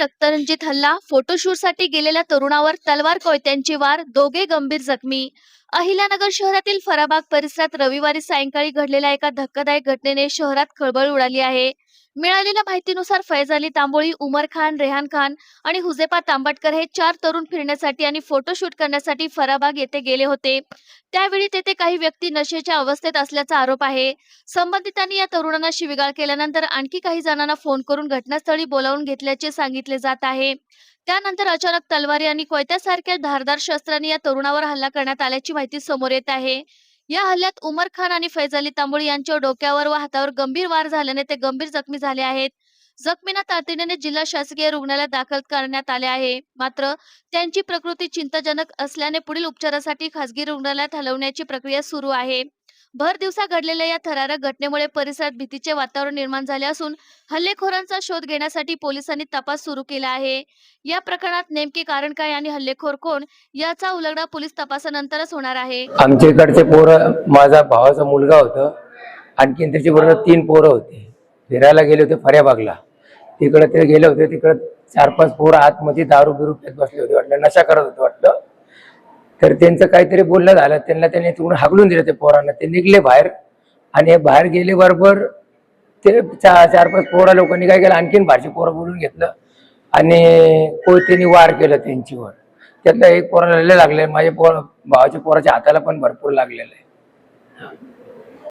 रक्तरंजित हल्ला, फोटोशूटसाठी गेलेल्या तरुणावर तलवार कोयत्यांचे वार, दोघे गंभीर जखमी. अहिल्यानगर शहरातील फराबाग परिसरात रविवारी सायंकाळी घडलेल्या एका धक्कादायक घटनेने शहरात खळबळ उडाली आहे. मिळालेल्या माहितीनुसार फैज अली तांबोळी, उमर खान, रेहान खान आणि हुजेफा तांबटकर हे 4 तरुण फिरण्यासाठी आणि फोटोशूट करण्यासाठी फराबाग येथे गेले होते. त्यावेळी तेथे काही व्यक्ती नशेच्या अवस्थेत असल्याचा आरोप आहे. संबंधितांनी या तरुणांना शिवीगाळ केल्यानंतर आणखी काही जणांना फोन करून घटनास्थळी बोलावून घेतल्याचे सांगितले जात आहे. त्यानंतर अचानक तलवारी आणि कोयत्यासारख्या धारदार शस्त्रांनी या तरुणावर हल्ला करण्यात आल्याची माहिती समोर येत आहे. या हल्ल्यात उमर खान आणि फैज अली तांबोळी यांच्या डोक्यावर व हातावर गंभीर वार झाल्याने ते गंभीर जखमी झाले आहेत. जखमींना तातडीने जिल्हा शासकीय रुग्णालयात दाखल करण्यात आले आहे. मात्र त्यांची प्रकृती चिंताजनक असल्याने पुढील उपचारासाठी खासगी रुग्णालयात हलवण्याची प्रक्रिया सुरू आहे. भर दिवसा घडलेल्या या थरारक घटनेमुळे परिसरात भीतीचे वातावरण निर्माण झाले असून हल्लेखोरांचा शोध घेण्यासाठी पोलिसांनी तपास सुरू केला आहे. या प्रकरणात नेमके कारण काय आणि हल्लेखोर कोण याचा उलगडा पोलीस तपासानंतरच होणार आहे. आमच्या इकडचे पोरं, माझा भावाचा मुलगा होता, आणखीन त्याच्या बरोबर 3 पोरं होते. फिरायला गेले होते फऱ्याबागला. तिकडे ते गेले होते. तिकडे 4-5 पोरं आतमध्ये दारू बिरू पीत बसले होते, वाटलं नशा करत होते वाटतं. तर त्यांचं काहीतरी बोलणं झालं, त्यांनी तिकडून हाकलून दिलं ते पोरांना. ते निघले बाहेर आणि बाहेर गेले बरोबर ते 4-5 पोरा लोकांनी काय केलं, आणखीन बाहेरचे पोरं बोलून घेतलं आणि कोयत्याने वार केलं त्यांच्यावर. त्यातलं एक पोराला लागले, माझ्या भावाच्या पोराच्या हाताला पण भरपूर लागलेलं आहे.